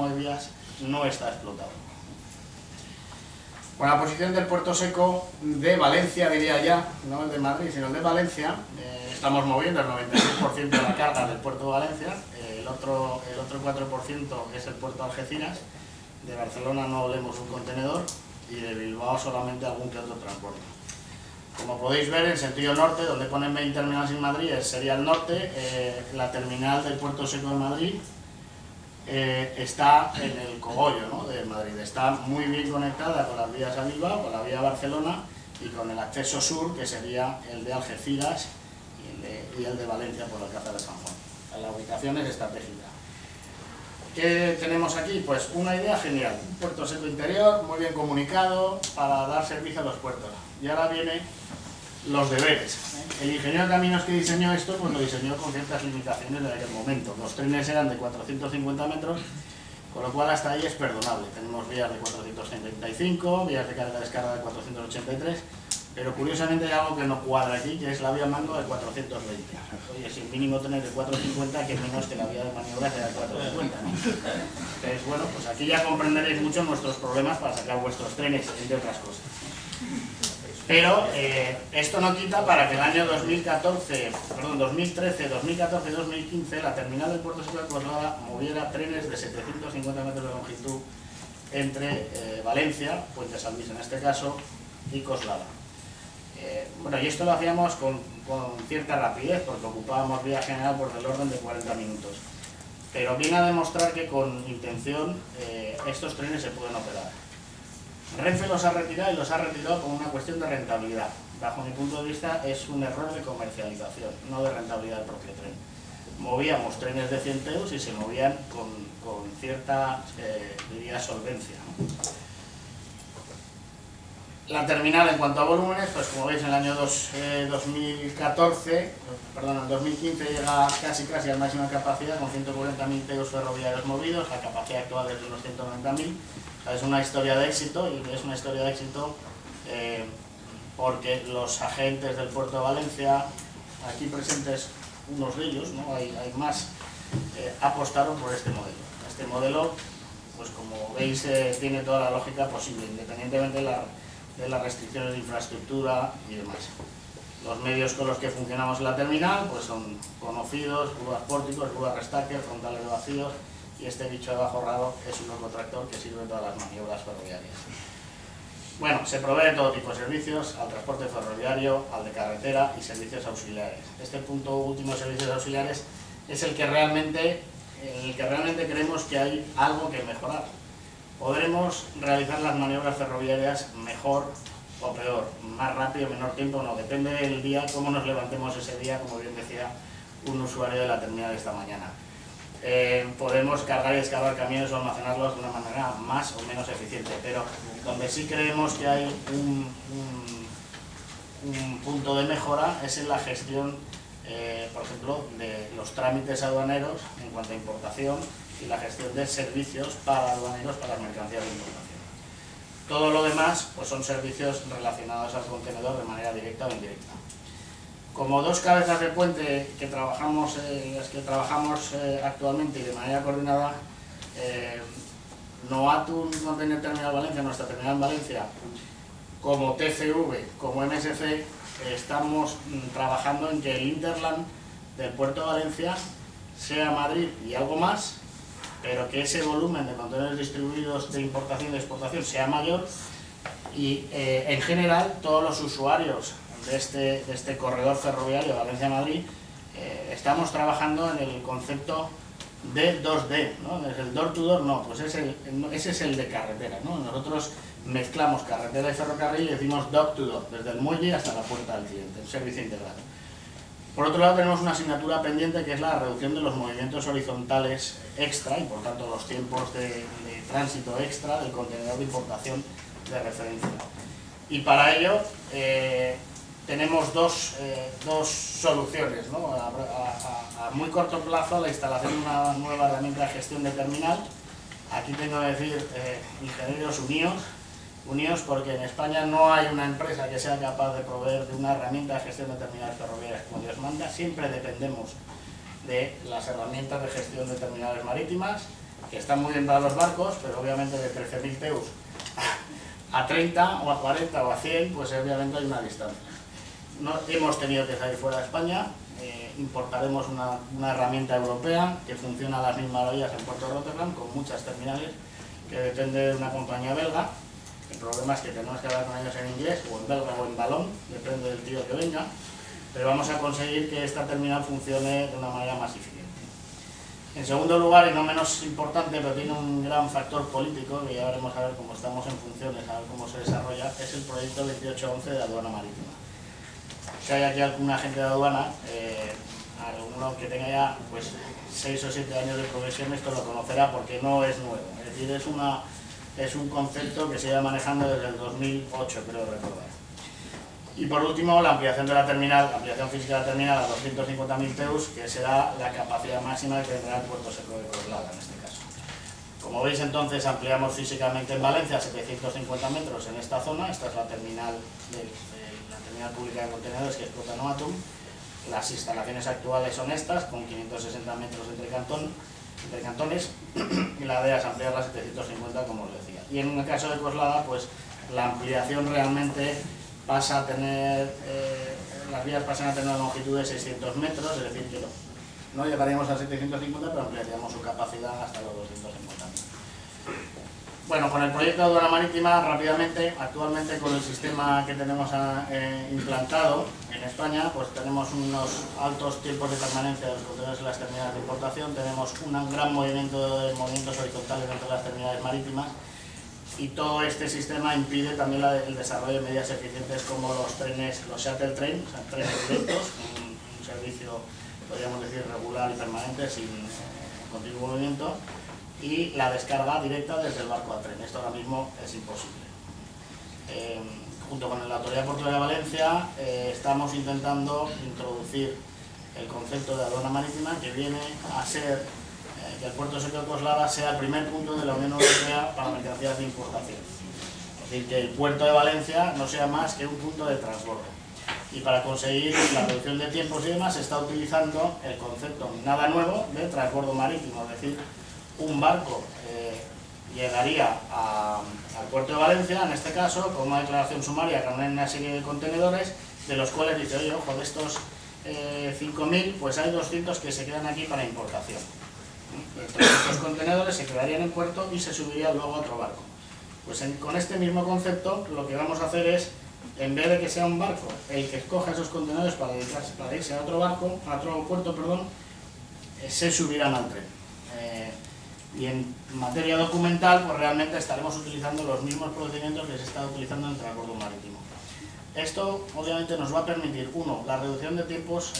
tramo de vías no está explotado. Con la posición del puerto seco de Valencia, diría ya, no el de Madrid, sino el de Valencia, estamos moviendo el 96% de la carga del puerto de Valencia, el otro 4% es el puerto de Algeciras, de Barcelona no olemos un contenedor y de Bilbao solamente algún que otro transporte. Como podéis ver, en sentido norte, donde ponen main terminals en Madrid, sería el norte, la terminal del puerto seco de Madrid está en el cogollo, ¿no?, de Madrid, está muy bien conectada con las vías a Bilbao, con la vía a Barcelona y con el acceso sur, que sería el de Algeciras y el de Valencia por la Alcázar de San Juan. La ubicación es estratégica. ¿Qué tenemos aquí? Pues una idea genial, un puerto seco interior, muy bien comunicado, para dar servicio a los puertos. Y ahora vienen los deberes. El ingeniero de caminos que diseñó esto, pues lo diseñó con ciertas limitaciones de aquel momento. Los trenes eran de 450 metros, con lo cual hasta ahí es perdonable. Tenemos vías de 435, vías de carga-descarga de 483, pero curiosamente hay algo que no cuadra aquí, que es la vía mando de 420. Oye, si el mínimo tener de 450, que menos que la vía de maniobra sea de 450, ¿no? Entonces, bueno, pues aquí ya comprenderéis mucho nuestros problemas para sacar vuestros trenes, entre otras cosas. Pero esto no quita para que el año 2013, 2014 y 2015 la terminal del puerto seco de Coslada moviera trenes de 750 metros de longitud entre Valencia, Puente Salmís en este caso, y Coslada. Bueno, y esto lo hacíamos con cierta rapidez, porque ocupábamos vía general por del orden de 40 minutos. Pero viene a demostrar que con intención estos trenes se pueden operar. Renfe los ha retirado y los ha retirado por una cuestión de rentabilidad. Bajo mi punto de vista es un error de comercialización, no de rentabilidad del propio tren. Movíamos trenes de 100 euros y se movían con cierta, diría, solvencia, ¿no? La terminal, en cuanto a volúmenes, pues como veis en el año 2015 llega casi a máxima capacidad con 140.000 TEUs ferroviarios movidos, la capacidad actual es de unos 190.000. Es una historia de éxito, y es una historia de éxito porque los agentes del puerto de Valencia, aquí presentes unos de ellos, ¿no? hay más, apostaron por este modelo. Este modelo, pues como veis, tiene toda la lógica posible, independientemente de las restricciones de infraestructura y demás. Los medios con los que funcionamos en la terminal pues son conocidos: grúas pórticos, grúas restacker, frontales vacíos, y este bicho de abajo raro es un locotractor que sirve en todas las maniobras ferroviarias. Bueno, se provee de todo tipo de servicios, al transporte ferroviario, al de carretera y servicios auxiliares. Este punto último, servicios auxiliares, es el que realmente creemos que hay algo que mejorar. Podremos realizar las maniobras ferroviarias mejor o peor, más rápido, menor tiempo, no, depende del día, cómo nos levantemos ese día, como bien decía un usuario de la terminal esta mañana. Podemos cargar y descargar camiones o almacenarlos de una manera más o menos eficiente, pero donde sí creemos que hay un punto de mejora es en la gestión, por ejemplo, de los trámites aduaneros en cuanto a importación y la gestión de servicios para aduaneros para las mercancías de importación. Todo lo demás pues son servicios relacionados al contenedor de manera directa o indirecta. Como dos cabezas de puente que trabajamos, actualmente y de manera coordinada, Noatum Container Terminal Valencia, nuestra terminal en Valencia, como TCV, como MSC, estamos trabajando en que el Interland del puerto de Valencia sea Madrid y algo más, pero que ese volumen de contenedores distribuidos de importación y de exportación sea mayor, y en general todos los usuarios de este corredor ferroviario Valencia-Madrid estamos trabajando en el concepto de 2D, ¿no? Es el door to door, no, pues ese es el de carretera, ¿no? Nosotros mezclamos carretera y ferrocarril y decimos dock to door, desde el muelle hasta la puerta del cliente, un servicio integrado. Por otro lado, tenemos una asignatura pendiente que es la reducción de los movimientos horizontales extra y por tanto los tiempos de tránsito extra del contenedor de importación de referencia. Y para ello tenemos dos soluciones, ¿no? A muy corto plazo, la instalación de una nueva herramienta de gestión de terminal. Aquí tengo que decir, ingenieros, unidos porque en España no hay una empresa que sea capaz de proveer de una herramienta de gestión de terminales ferroviarias como Dios manda. Siempre dependemos de las herramientas de gestión de terminales marítimas, que está muy bien para los barcos, pero obviamente de 13.000 teus a 30 o a 40 o a 100, pues obviamente hay una distancia. No, hemos tenido que salir fuera de España, importaremos una herramienta europea que funciona a las mismas maravillas en Puerto de Rotterdam, con muchas terminales, que depende de una compañía belga. El problema es que tenemos que hablar con ellos en inglés, o en belga o en balón, depende del tío que venga, pero vamos a conseguir que esta terminal funcione de una manera más eficiente. En segundo lugar, y no menos importante, pero tiene un gran factor político, que ya veremos a ver cómo estamos en funciones, a ver cómo se desarrolla, es el proyecto 2811 de aduana marítima. Si hay aquí algún agente de aduana, alguno que tenga ya pues 6 o 7 años de profesión, esto lo conocerá porque no es nuevo. Es decir, es un concepto que se lleva manejando desde el 2008, creo recordar. Y por último, la ampliación de la terminal, la ampliación física de la terminal a 250.000 teus, que será la capacidad máxima que tendrá el puerto seco de Coslada en este caso. Como veis, entonces ampliamos físicamente en Valencia 750 metros en esta zona. Esta es la terminal la terminal pública de contenedores que explota Novatum. Las instalaciones actuales son estas, con 560 metros entre cantones, y la idea es ampliarla a 750, como os decía. Y en el caso de Coslada, pues la ampliación realmente pasa a tener, las vías pasan a tener una longitud de 600 metros, es decir, que no llegaríamos a 750, pero ampliaríamos su capacidad hasta los 250 metros. Bueno, con el proyecto de aduana marítima, rápidamente, actualmente con el sistema que tenemos implantado en España, pues tenemos unos altos tiempos de permanencia de los contenedores en las terminales de importación, tenemos un gran movimiento de movimientos horizontales entre las terminales marítimas, y todo este sistema impide también el desarrollo de medidas eficientes como los trenes, los shuttle train, o sea, trenes directos, un servicio, podríamos decir, regular y permanente, sin continuo movimiento, y la descarga directa desde el barco al tren. Esto ahora mismo es imposible. Junto con la Autoridad Portuaria de Valencia estamos intentando introducir el concepto de aduana marítima, que viene a ser que el puerto seco de Coslada sea el primer punto de la Unión Europea para mercancías de importación. Es decir, que el puerto de Valencia no sea más que un punto de transbordo. Y para conseguir la reducción de tiempos y demás se está utilizando el concepto nada nuevo de transbordo marítimo, es decir, un barco llegaría al puerto de Valencia, en este caso, con una declaración sumaria con una serie de contenedores, de los cuales dice, oye, ojo, de estos 5.000, pues hay 200 que se quedan aquí para importación. Entonces, estos contenedores se quedarían en puerto y se subiría luego a otro barco. Pues con este mismo concepto, lo que vamos a hacer es, en vez de que sea un barco el que escoja esos contenedores para irse a otro barco, a otro puerto, perdón, se subirán al tren. Y en materia documental, pues realmente estaremos utilizando los mismos procedimientos que se está utilizando en el transbordo marítimo. Esto obviamente nos va a permitir, uno, la reducción de tiempos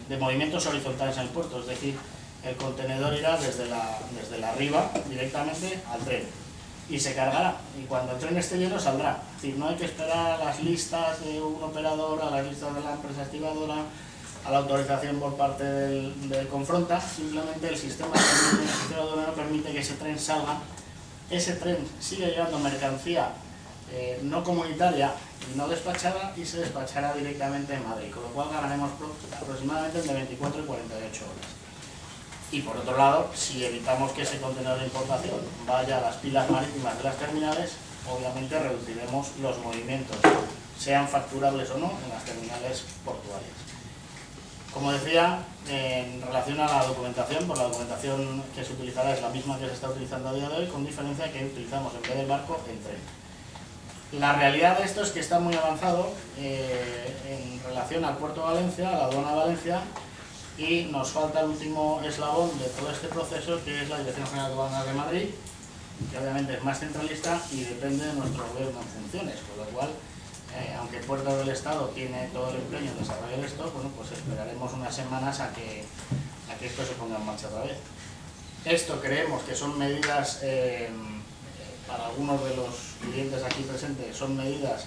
de movimientos horizontales en el puerto, es decir, el contenedor irá desde la riba directamente al tren y se cargará, y cuando el tren esté lleno saldrá. Es decir, no hay que esperar a las listas de un operador, a las listas de la empresa estibadora, a la autorización por parte del Confronta. Simplemente el sistema aduanero permite que ese tren salga. Ese tren sigue llevando mercancía no comunitaria y no despachada, y se despachará directamente en Madrid, con lo cual ganaremos aproximadamente entre 24 y 48 horas. Y por otro lado, si evitamos que ese contenedor de importación vaya a las pilas marítimas de las terminales, obviamente reduciremos los movimientos, sean facturables o no, en las terminales portuarias. Como decía, en relación a la documentación, pues la documentación que se utilizará es la misma que se está utilizando a día de hoy, con diferencia que utilizamos en vez del barco el tren. La realidad de esto es que está muy avanzado en relación al puerto de Valencia, a la aduana de Valencia, y nos falta el último eslabón de todo este proceso, que es la Dirección General de Aduanas de Madrid, que obviamente es más centralista y depende de nuestro gobierno en funciones, con lo cual, aunque el Puerto del Estado tiene todo el empeño en desarrollar esto, bueno, pues esperaremos unas semanas a que esto se ponga en marcha otra vez. Esto creemos que son medidas, para algunos de los clientes aquí presentes, son medidas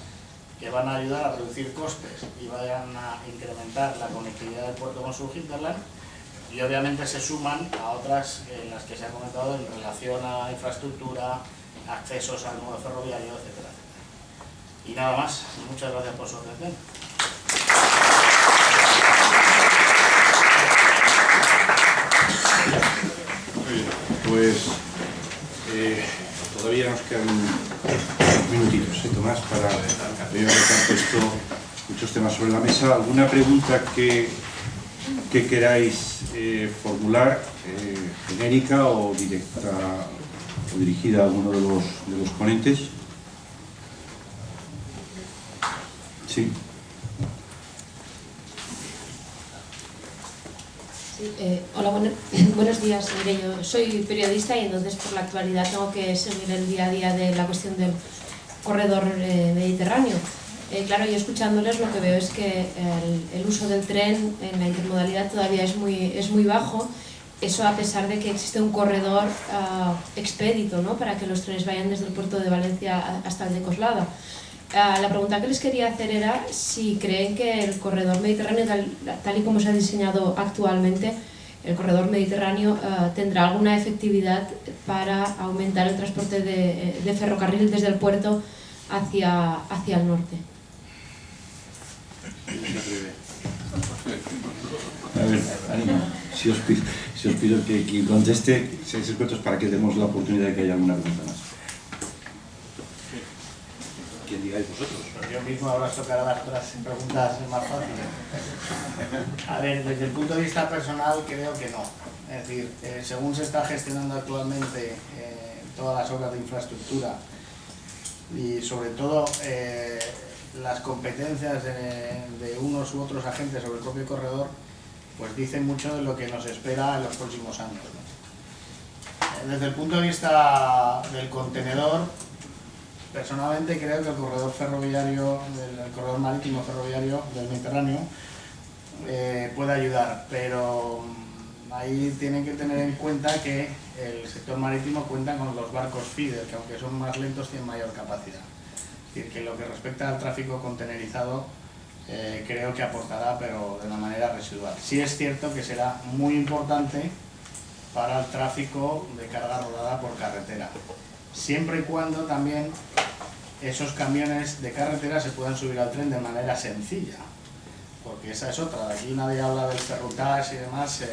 que van a ayudar a reducir costes y vayan a incrementar la conectividad del puerto con su hinterland, y obviamente se suman a otras en las que se ha comentado en relación a infraestructura, accesos al nudo ferroviario, etcétera, etcétera. Y nada más, muchas gracias por su atención. Muy bien, pues Todavía nos quedan unos minutitos, Tomás, para ver que han puesto muchos temas sobre la mesa. ¿Alguna pregunta que queráis formular, genérica o directa o dirigida a alguno de los ponentes? Sí. Sí, hola, buenos días. Mire, yo soy periodista y entonces por la actualidad tengo que seguir el día a día de la cuestión del corredor mediterráneo. Claro, yo escuchándoles lo que veo es que el uso del tren en la intermodalidad todavía es muy bajo. Eso a pesar de que existe un corredor expedito, ¿no?, para que los trenes vayan desde el puerto de Valencia hasta el de Coslada. La pregunta que les quería hacer era si creen que el corredor mediterráneo, tal y como se ha diseñado actualmente, el corredor mediterráneo tendrá alguna efectividad para aumentar el transporte de ferrocarril desde el puerto hacia el norte. A ver, ánimo. Si os pido que conteste 6 minutos para que demos la oportunidad de que haya alguna pregunta más. ¿Quién digáis vosotros? Pues yo mismo ahora os tocará las otras preguntas más fáciles. A ver, desde el punto de vista personal creo que no. Es decir, según se está gestionando actualmente todas las obras de infraestructura y sobre todo las competencias de unos u otros agentes sobre el propio corredor, pues dicen mucho de lo que nos espera en los próximos años, ¿no? Desde el punto de vista del contenedor, personalmente creo que el corredor ferroviario, el corredor marítimo ferroviario del Mediterráneo puede ayudar, pero ahí tienen que tener en cuenta que el sector marítimo cuenta con los barcos feeder, que aunque son más lentos tienen mayor capacidad. Es decir, que lo que respecta al tráfico contenerizado creo que aportará, pero de una manera residual. Sí es cierto que será muy importante para el tráfico de carga rodada por carretera, siempre y cuando también esos camiones de carretera se puedan subir al tren de manera sencilla, porque esa es otra. Aquí nadie habla del ferrocarril y demás,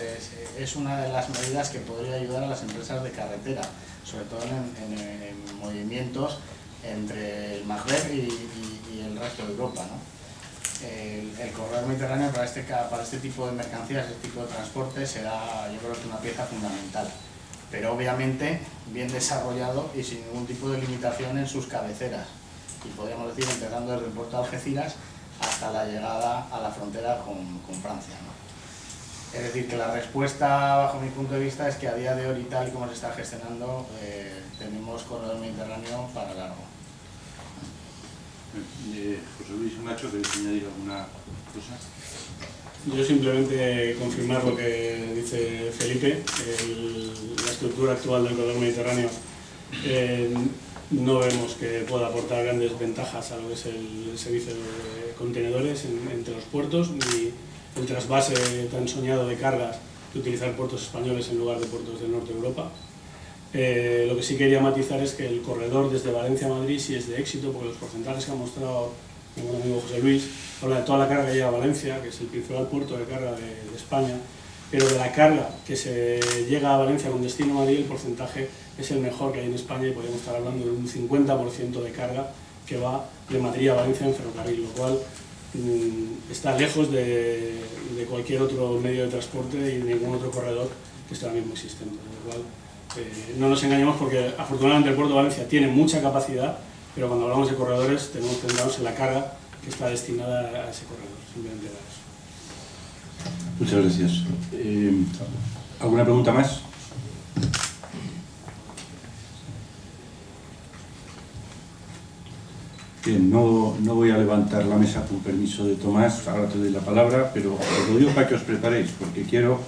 es una de las medidas que podría ayudar a las empresas de carretera, sobre todo en movimientos entre el Magreb y el resto de Europa, ¿no? El corredor mediterráneo para este tipo de mercancías, este tipo de transporte, será, yo creo que una pieza fundamental, pero obviamente bien desarrollado y sin ningún tipo de limitación en sus cabeceras, y podríamos decir empezando desde el puerto de Algeciras hasta la llegada a la frontera con Francia, ¿no? Es decir, que la respuesta bajo mi punto de vista es que a día de hoy, tal y como se está gestionando, tenemos corredor mediterráneo para largo. José Luis o Nacho, ¿queréis añadir alguna cosa? Yo simplemente confirmar lo que dice Felipe. La estructura actual del corredor mediterráneo no vemos que pueda aportar grandes ventajas a lo que es el servicio de contenedores entre los puertos, ni el trasvase tan soñado de cargas de utilizar puertos españoles en lugar de puertos del norte de Europa. Lo que sí quería matizar es que el corredor desde Valencia a Madrid sí es de éxito, porque los porcentajes que ha mostrado mi buen amigo José Luis habla de toda la carga que llega a Valencia, que es el principal puerto de carga de España, pero de la carga que se llega a Valencia con destino a Madrid, el porcentaje es el mejor que hay en España, y podríamos estar hablando de un 50% de carga que va de Madrid a Valencia en ferrocarril, lo cual está lejos de cualquier otro medio de transporte y ningún otro corredor que esté ahora mismo existente. Lo cual, no nos engañemos, porque afortunadamente el puerto de Valencia tiene mucha capacidad, pero cuando hablamos de corredores tenemos que centrarnos en la carga que está destinada a ese corredor. Simplemente era eso. Muchas gracias. ¿Alguna pregunta más? Bien, no voy a levantar la mesa con permiso de Tomás, ahora te doy la palabra, pero os lo digo para que os preparéis, porque quiero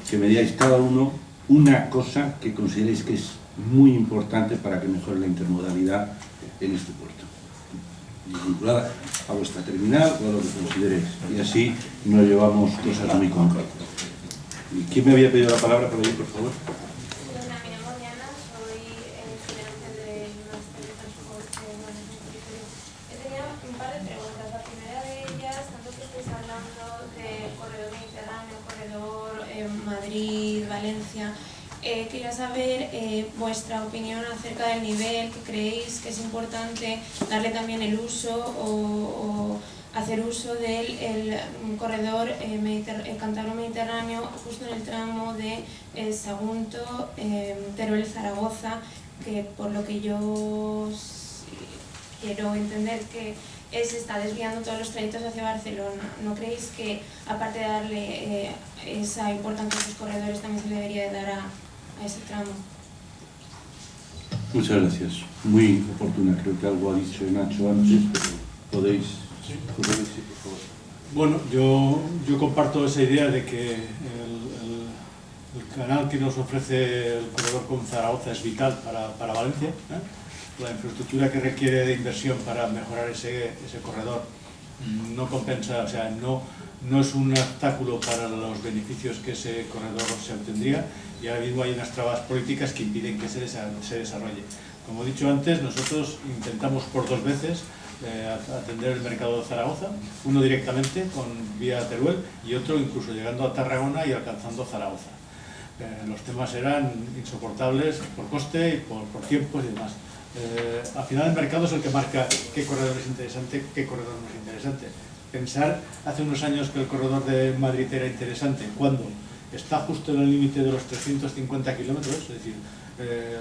que me digáis cada uno una cosa que consideréis que es muy importante para que mejore la intermodalidad en este puerto, vinculada a vuestra terminal o a lo que consideréis, y así nos llevamos cosas muy concretas. ¿Quién me había pedido la palabra por ahí, por favor? Me llamo Diana, soy estudiante del máster de transporte management curriculum. Tenía un par de preguntas. La primera de ellas, tanto que estáis hablando de corredor mediterráneo, corredor Madrid, Valencia, quería saber vuestra opinión acerca del nivel, que creéis que es importante darle también el uso o hacer uso del corredor Cantabro-Mediterráneo justo en el tramo de Sagunto, Teruel-Zaragoza, que por lo que yo quiero entender que se está desviando todos los trayectos hacia Barcelona. ¿No creéis que, aparte de darle esa importancia a esos corredores, también se le debería de dar a ese tramo? Muchas gracias. Muy oportuna. Creo que algo ha dicho Nacho antes, pero podéis... Sí, por favor. Bueno, yo comparto esa idea de que el canal que nos ofrece el corredor con Zaragoza es vital para Valencia, La infraestructura que requiere de inversión para mejorar ese corredor no compensa, o sea, no es un obstáculo para los beneficios que ese corredor se obtendría, y ahora mismo hay unas trabas políticas que impiden que se desarrolle. Como he dicho antes, nosotros intentamos por 2 veces atender el mercado de Zaragoza, uno directamente con vía Teruel y otro incluso llegando a Tarragona y alcanzando Zaragoza. Los temas eran insoportables por coste y por tiempos y demás. Al final el mercado es el que marca qué corredor es interesante, qué corredor no es interesante. Pensar hace unos años que el corredor de Madrid era interesante cuando está justo en el límite de los 350 kilómetros, es decir,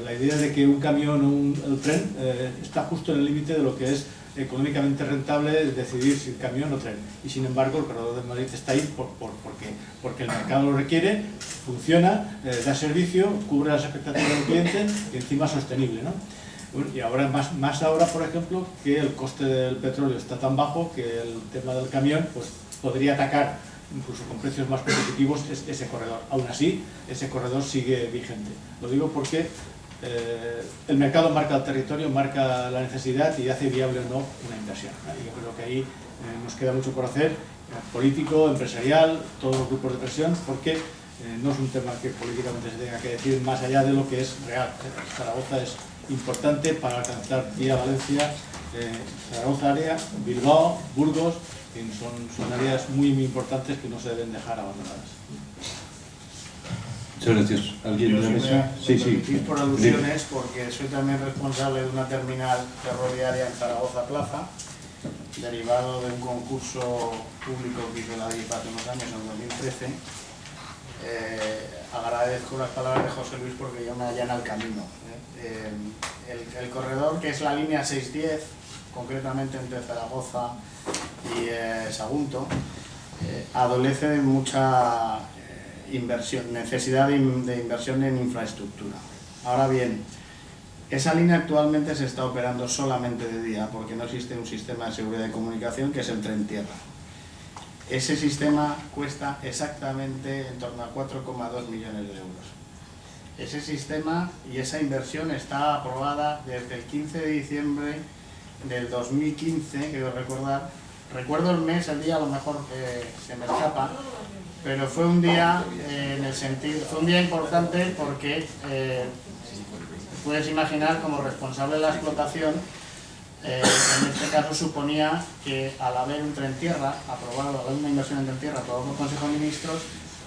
la idea de que un camión o el tren está justo en el límite de lo que es económicamente rentable decidir si camión o tren, y sin embargo el corredor de Madrid está ahí porque el mercado lo requiere, funciona, da servicio, cubre las expectativas del cliente y encima es sostenible, ¿no? Y ahora más ahora, por ejemplo, que el coste del petróleo está tan bajo que el tema del camión pues podría atacar incluso con precios más competitivos ese corredor. Aún así, ese corredor sigue vigente. Lo digo porque el mercado marca el territorio, marca la necesidad y hace viable o no una inversión. Yo creo que ahí nos queda mucho por hacer, político, empresarial, todos los grupos de presión, porque no es un tema que políticamente se tenga que decir más allá de lo que es real. Zaragoza es importante para alcanzar vía Valencia, Zaragoza área, Bilbao, Burgos, son áreas muy importantes que no se deben dejar abandonadas. Muchas gracias. ¿Alguien de la mesa? Sí. Por alusiones, porque soy también responsable de una terminal ferroviaria en Zaragoza Plaza, derivado de un concurso público que hizo la DIF hace unos años, en 2013. Agradezco las palabras de José Luis porque yo me allana el camino. El corredor, que es la línea 610, concretamente entre Zaragoza y Sagunto, adolece de mucha necesidad de inversión en infraestructura. Ahora bien, esa línea actualmente se está operando solamente de día porque no existe un sistema de seguridad de comunicación, que es el tren tierra. Ese sistema cuesta exactamente en torno a 4,2 millones de euros. Ese sistema y esa inversión está aprobada desde el 15 de diciembre del 2015, quiero recordar. Recuerdo el mes, el día a lo mejor se me escapa, pero fue un día fue un día importante porque puedes imaginar, como responsable de la explotación, en este caso suponía que al haber un tren tierra aprobado, al haber una inversión en tren tierra aprobado por el Consejo de Ministros,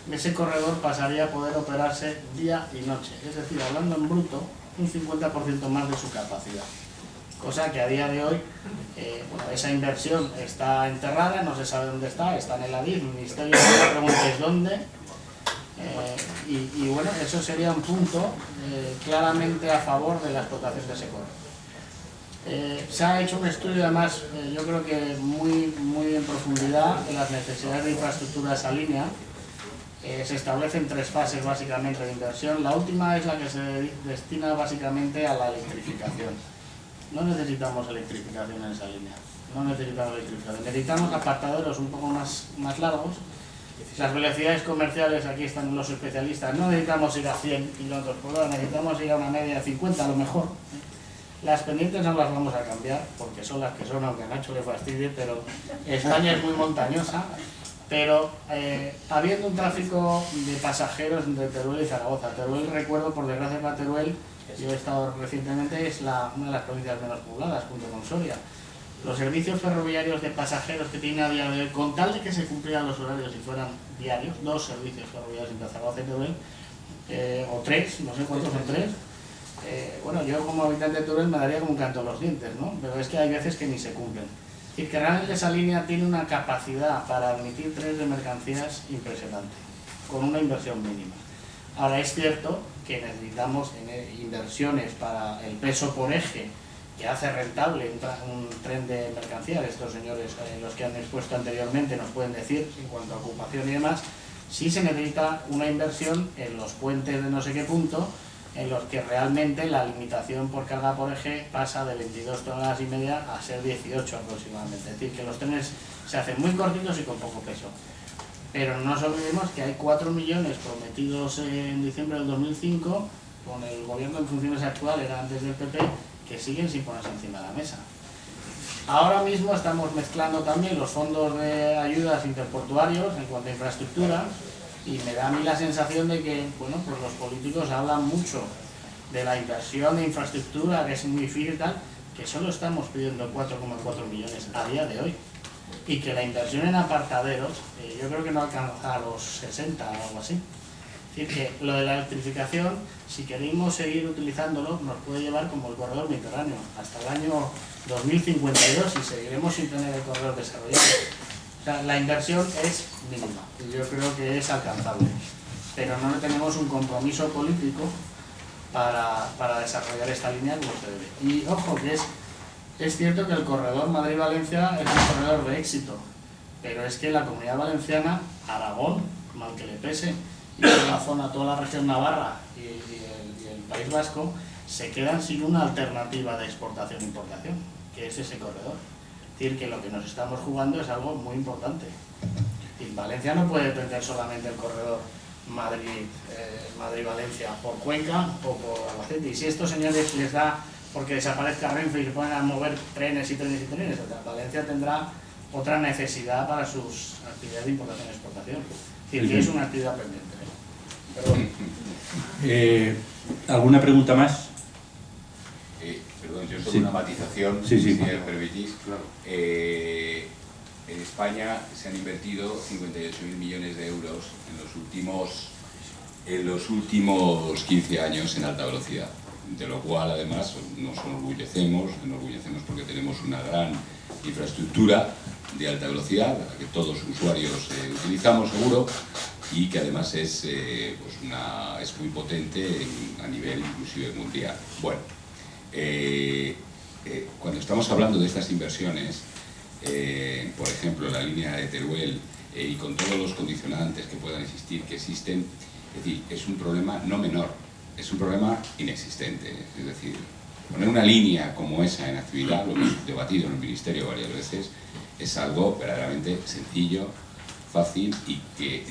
ese corredor pasaría a poder operarse día y noche, es decir, hablando en bruto, un 50% más de su capacidad. Cosa que a día de hoy, esa inversión está enterrada, no se sabe dónde está en el ADIF, el Ministerio no le preguntéis dónde, y bueno, eso sería un punto claramente a favor de la explotación de ese corredor. Se ha hecho un estudio, además, yo creo que muy en profundidad, de las necesidades de infraestructura de esa línea. Se establecen 3 fases básicamente de inversión. La última es la que se destina básicamente a la electrificación. No necesitamos electrificación en esa línea, necesitamos apartaderos un poco más largos. Las velocidades comerciales, aquí están los especialistas, no necesitamos ir a 100 kilómetros por hora, necesitamos ir a una media de 50 a lo mejor. Las pendientes no las vamos a cambiar porque son las que son, aunque a Nacho le fastidie, pero España es muy montañosa. Pero habiendo un tráfico de pasajeros entre Teruel y Zaragoza, Teruel, recuerdo, por desgracia para Teruel, yo he estado recientemente, es una de las provincias menos pobladas, junto con Soria. Los servicios ferroviarios de pasajeros que tiene a día de hoy, con tal de que se cumplieran los horarios y fueran diarios, 2 servicios ferroviarios entre Zaragoza y Teruel, o 3, no sé cuántos son 3. Bueno, yo como habitante de Teruel me daría como un canto a los dientes, ¿no? Pero es que hay veces que ni se cumplen. Es decir, que realmente esa línea tiene una capacidad para admitir trenes de mercancías impresionante, con una inversión mínima. Ahora es cierto que necesitamos inversiones para el peso por eje, que hace rentable un tren de mercancías. Estos señores, los que han expuesto anteriormente, nos pueden decir en cuanto a ocupación y demás. Sí se necesita una inversión en los puentes de no sé qué punto, en los que realmente la limitación por carga por eje pasa de 22,5 toneladas a ser 18 aproximadamente. Es decir, que los trenes se hacen muy cortitos y con poco peso. Pero no nos olvidemos que hay 4 millones prometidos en diciembre del 2005, con el gobierno en funciones actual, era antes del PP, que siguen sin ponerse encima de la mesa. Ahora mismo estamos mezclando también los fondos de ayudas interportuarios en cuanto a infraestructura, y me da a mí la sensación de que, bueno, pues los políticos hablan mucho de la inversión de infraestructura, que es muy difícil y tal, que solo estamos pidiendo 4,4 millones a día de hoy. Y que la inversión en apartaderos, yo creo que no alcanza a los 60 o algo así. Es decir, que lo de la electrificación, si queremos seguir utilizándolo, nos puede llevar como el corredor mediterráneo hasta el año 2052 y seguiremos sin tener el corredor desarrollado. O sea, la inversión es mínima y yo creo que es alcanzable, pero no tenemos un compromiso político para desarrollar esta línea como se debe. Y ojo, que es cierto que el corredor Madrid-Valencia es un corredor de éxito, pero es que la Comunidad Valenciana, Aragón, mal que le pese, y toda la zona, toda la región Navarra y el País Vasco, se quedan sin una alternativa de exportación-importación, que es ese corredor. Es decir, que lo que nos estamos jugando es algo muy importante. Y Valencia no puede depender solamente del corredor Madrid-Valencia por Cuenca o por Albacete. Y si estos señores les da porque desaparezca Renfe y se ponen a mover trenes y trenes y trenes, o sea, Valencia tendrá otra necesidad para sus actividades de importación y exportación. Es decir, que es una actividad pendiente. ¿Alguna pregunta más? Perdón, yo solo una matización, sí. Si me permitís. Claro. En España se han invertido 58.000 millones de euros en los últimos 15 años en alta velocidad, de lo cual además nos enorgullecemos porque tenemos una gran infraestructura de alta velocidad, la que todos los usuarios utilizamos seguro, y que además es muy potente a nivel inclusive mundial. Bueno, cuando estamos hablando de estas inversiones, por ejemplo la línea de Teruel, y con todos los condicionantes que puedan existir, que existen, es decir, es un problema no menor, es un problema inexistente. Es decir, poner una línea como esa en actividad, lo hemos debatido en el Ministerio varias veces, es algo verdaderamente sencillo, fácil, y que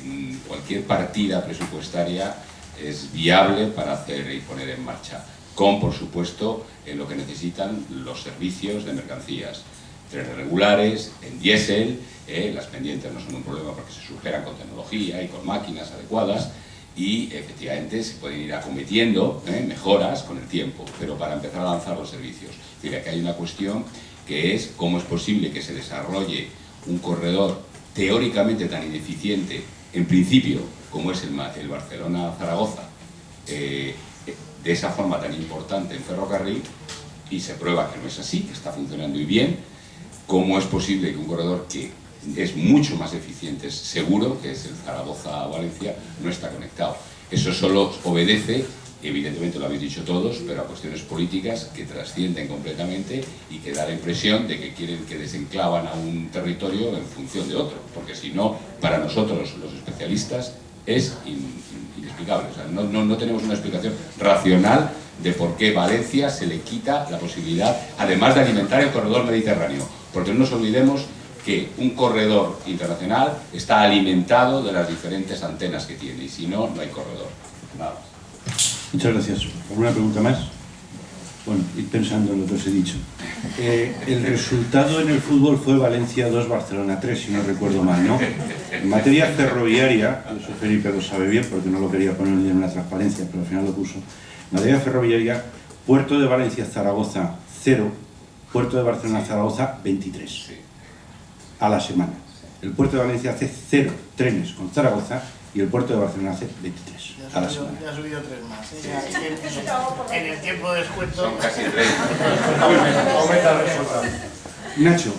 cualquier partida presupuestaria es viable para hacer y poner en marcha, con, por supuesto, lo que necesitan los servicios de mercancías, trenes regulares, en diésel, las pendientes no son un problema porque se superan con tecnología y con máquinas adecuadas, y efectivamente se pueden ir acometiendo mejoras con el tiempo, pero para empezar a lanzar los servicios. Mira, que hay una cuestión que es cómo es posible que se desarrolle un corredor teóricamente tan ineficiente, en principio, como es el Barcelona-Zaragoza, de esa forma tan importante en ferrocarril, y se prueba que no es así, que está funcionando y bien. ¿Cómo es posible que un corredor que es mucho más eficiente, seguro, que es el Zaragoza-Valencia, no está conectado? Eso solo obedece, evidentemente lo habéis dicho todos, pero a cuestiones políticas que trascienden completamente y que da la impresión de que quieren que desenclavan a un territorio en función de otro, porque si no, para nosotros los especialistas es inexplicable. O sea, no tenemos una explicación racional de por qué Valencia se le quita la posibilidad, además de alimentar el corredor mediterráneo, porque no nos olvidemos que un corredor internacional está alimentado de las diferentes antenas que tiene, y si no, no hay corredor. Nada más. Muchas gracias. ¿Alguna pregunta más? Bueno, ir pensando en lo que os he dicho. El resultado en el fútbol fue Valencia 2, Barcelona 3, si no recuerdo mal, ¿no? En materia ferroviaria, eso Felipe lo sabe bien porque no lo quería poner ni en una transparencia, pero al final lo puso. En materia ferroviaria, Puerto de Valencia-Zaragoza 0, Puerto de Barcelona-Zaragoza 23 a la semana. El Puerto de Valencia hace 0 trenes con Zaragoza y el puerto de Barcelona hace 23 a la semana. Ya ha subido 3 más. En el tiempo de descuento... Son casi 30. Aumenta el resultado. Nacho,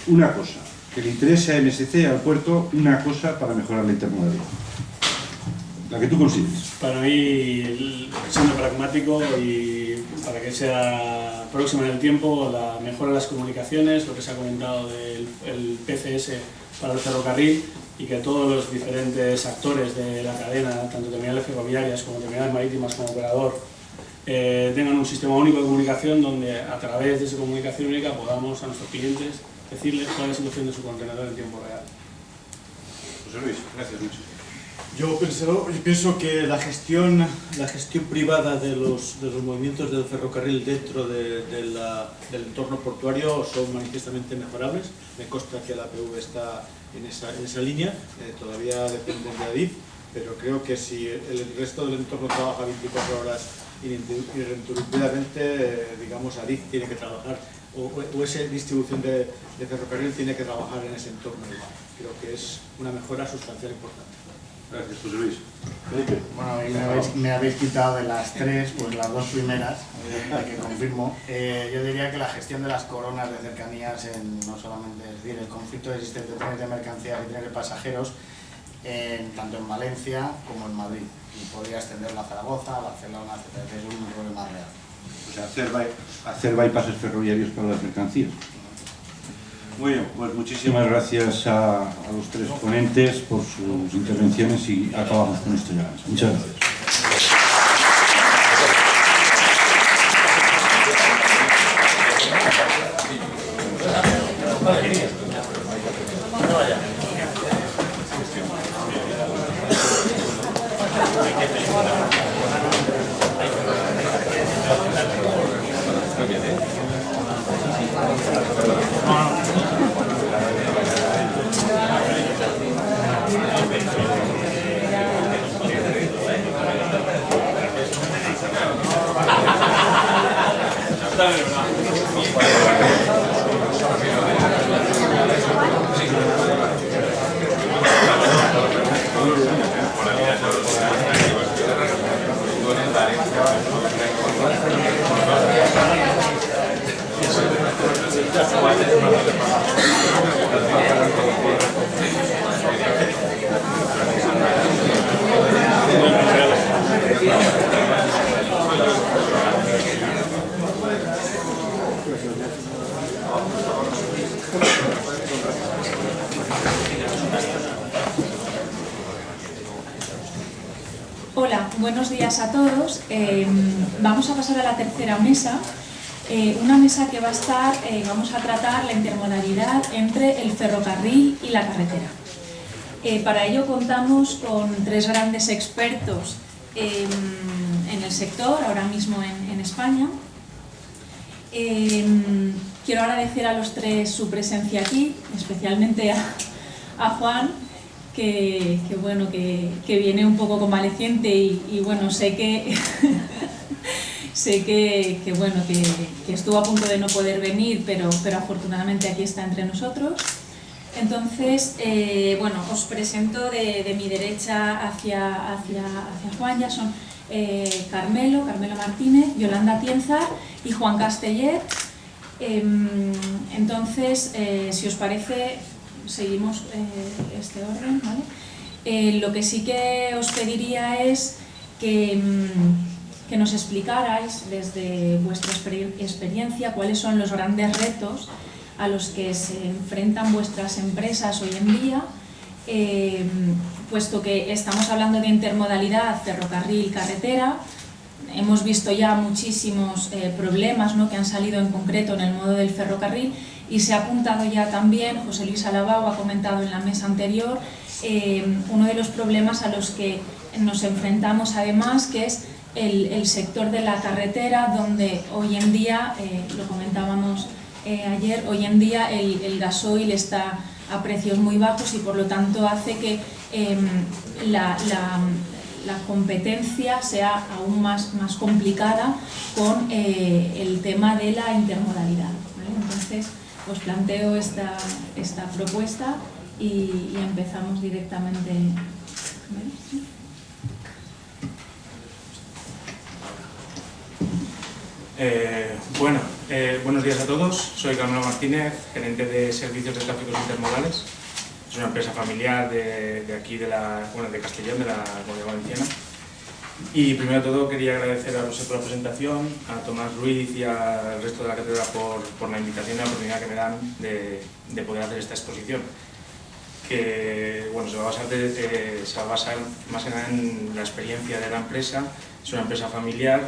una cosa, que le interese a MSC, al puerto, una cosa para mejorar la intermodalidad. La que tú consideres. Para mí, siendo pragmático y para que sea próxima en el tiempo, la mejora de las comunicaciones, lo que se ha comentado del PCS para el ferrocarril, y que todos los diferentes actores de la cadena, tanto terminales ferroviarias como terminales marítimas como operador, tengan un sistema único de comunicación donde a través de esa comunicación única podamos a nuestros clientes decirles cuál es la situación de su contenedor en tiempo real. José Luis, gracias mucho. Yo pienso que la gestión privada de los movimientos del ferrocarril dentro del entorno portuario son manifiestamente mejorables. Me consta que la APV está en esa línea, todavía dependen de ADIF, pero creo que si el resto del entorno trabaja 24 horas ininterrumpidamente, digamos, ADIF tiene que trabajar, o esa distribución de ferrocarril tiene que trabajar en ese entorno igual. Creo que es una mejora sustancial importante. Gracias, José Luis. Bueno, a mí me habéis quitado de las 3, pues las 2 primeras, que confirmo. Yo diría que la gestión de las coronas de cercanías, no solamente, es decir, el conflicto existente entre trenes de mercancías y trenes de pasajeros, tanto en Valencia como en Madrid. Y podría extenderlo a Zaragoza, a Barcelona, etc. Es un problema real. O sea, hacer bypasses ferroviarios para las mercancías. Muy bien, pues muchísimas gracias a los 3 ponentes por sus intervenciones y acabamos con esto ya. Muchas gracias. Hola, buenos días a todos. Vamos a pasar a la tercera mesa, una mesa que va a estar, vamos a tratar la intermodalidad entre el ferrocarril y la carretera. Para ello contamos con 3 grandes expertos en el sector, ahora mismo en España. Quiero agradecer a los 3 su presencia aquí, especialmente a Juan, que viene un poco convaleciente y bueno, sé que estuvo a punto de no poder venir, pero afortunadamente aquí está entre nosotros. Entonces, os presento de mi derecha hacia Juan, ya son Carmelo Martínez, Yolanda Tienza y Juan Casteller. Entonces, si os parece, seguimos este orden, ¿vale? Lo que sí que os pediría es que nos explicarais desde vuestra experiencia cuáles son los grandes retos a los que se enfrentan vuestras empresas hoy en día, puesto que estamos hablando de intermodalidad ferrocarril-carretera. Hemos visto ya muchísimos problemas, ¿no?, que han salido en concreto en el modo del ferrocarril, y se ha apuntado ya también, José Luis Alabao ha comentado en la mesa anterior, uno de los problemas a los que nos enfrentamos además, que es el sector de la carretera, donde hoy en día, lo comentábamos ayer, hoy en día el gasoil está a precios muy bajos y por lo tanto hace que la competencia sea aún más complicada con el tema de la intermodalidad, ¿vale? Entonces os planteo esta propuesta y empezamos directamente. Buenos días a todos. Soy Carmelo Martínez, gerente de servicios de tráficos intermodales. Es una empresa familiar de aquí, de Castellón, de la Comunidad Valenciana. Y primero de todo quería agradecer a José por la presentación, a Tomás Ruiz y al resto de la cátedra por la invitación y la oportunidad que me dan de poder hacer esta exposición. Que se va a basar más que nada en la experiencia de la empresa. Es una empresa familiar,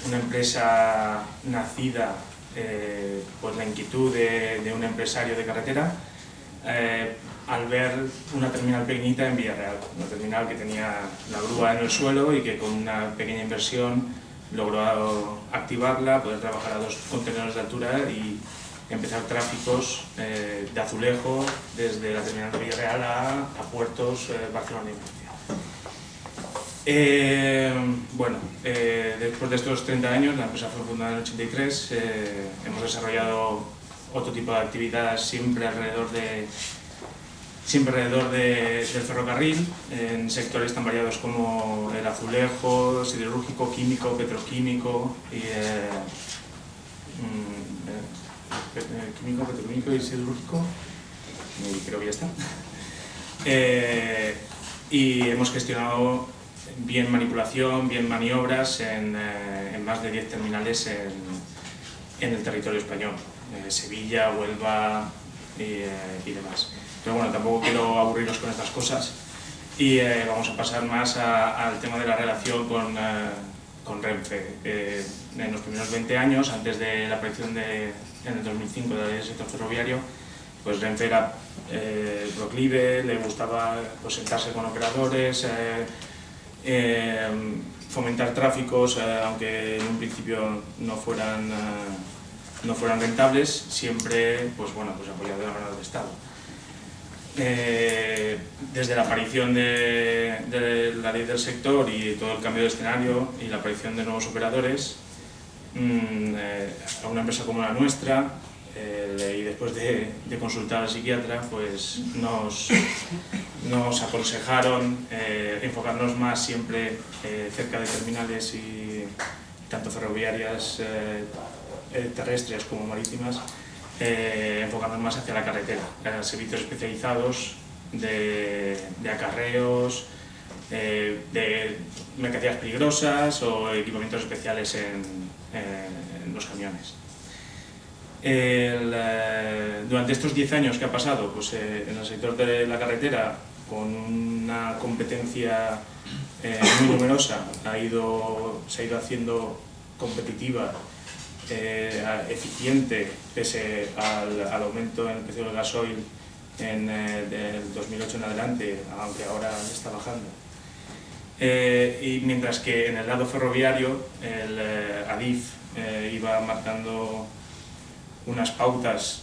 una empresa nacida por la inquietud de un empresario de carretera al ver una terminal pequeñita en Villarreal, una terminal que tenía la grúa en el suelo y que con una pequeña inversión logró activarla, poder trabajar a 2 contenedores de altura y empezar tráficos de azulejo desde la terminal de Villarreal a puertos Barcelona y Murcia. Después de estos 30 años, la empresa fue fundada en el 83, hemos desarrollado otro tipo de actividades siempre alrededor del ferrocarril, en sectores tan variados como el azulejo, siderúrgico, químico, petroquímico y petroquímico y siderúrgico, creo que ya está. Y hemos gestionado bien manipulación, bien maniobras en más de 10 terminales en el territorio español, Sevilla, Huelva y demás. Pero bueno, tampoco quiero aburriros con estas cosas y vamos a pasar más al tema de la relación con Renfe. En los primeros 20 años, antes de la aparición en el 2005 de la ley del sector ferroviario, pues Renfe era proclive, le gustaba sentarse con operadores, fomentar tráficos, aunque en un principio no fueran rentables, siempre apoyado de la mano del Estado. Desde la aparición de la ley del sector y todo el cambio de escenario y la aparición de nuevos operadores, a una empresa como la nuestra, y después de consultar al psiquiatra, pues nos aconsejaron enfocarnos más siempre cerca de terminales y tanto ferroviarias, terrestres como marítimas, enfocarnos más hacia la carretera, servicios especializados de acarreos, de mercancías peligrosas o equipamientos especiales en los camiones. Durante estos 10 años que ha pasado en el sector de la carretera, con una competencia muy numerosa, se ha ido haciendo competitiva, eficiente, pese al aumento en el precio del gasoil del 2008 en adelante, aunque ahora está bajando. Y mientras que en el lado ferroviario, el ADIF iba marcando unas pautas,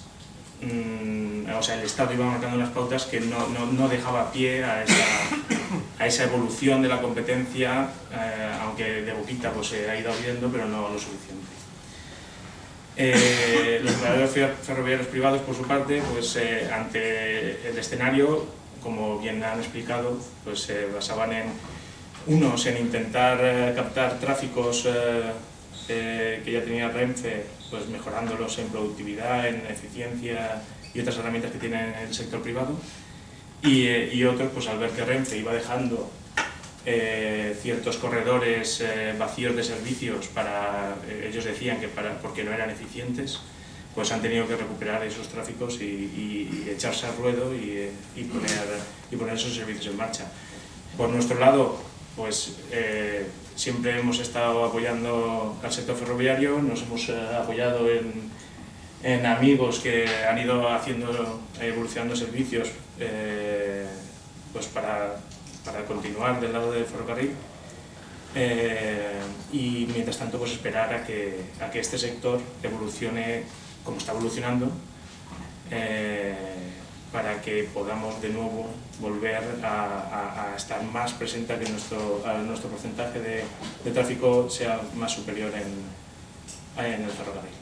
el Estado iba marcando unas pautas que no dejaba pie a esa evolución de la competencia, aunque de boquita se ha ido abriendo, pero no lo suficiente. Los operadores ferroviarios privados, por su parte, ante el escenario, como bien han explicado, se basaban en intentar captar tráficos que ya tenía Renfe, mejorándolos en productividad, en eficiencia y otras herramientas que tiene el sector privado, y otros, al ver que Renfe iba dejando ciertos corredores vacíos de servicios, ellos decían que porque no eran eficientes, han tenido que recuperar esos tráficos y echarse al ruedo y poner esos servicios en marcha. Por nuestro lado, siempre hemos estado apoyando al sector ferroviario, nos hemos apoyado en amigos que han ido evolucionando servicios para continuar del lado del ferrocarril, y mientras tanto esperar a que este sector evolucione como está evolucionando, para que podamos de nuevo volver a estar más presente, a que nuestro porcentaje de tráfico sea más superior en el ferrocarril.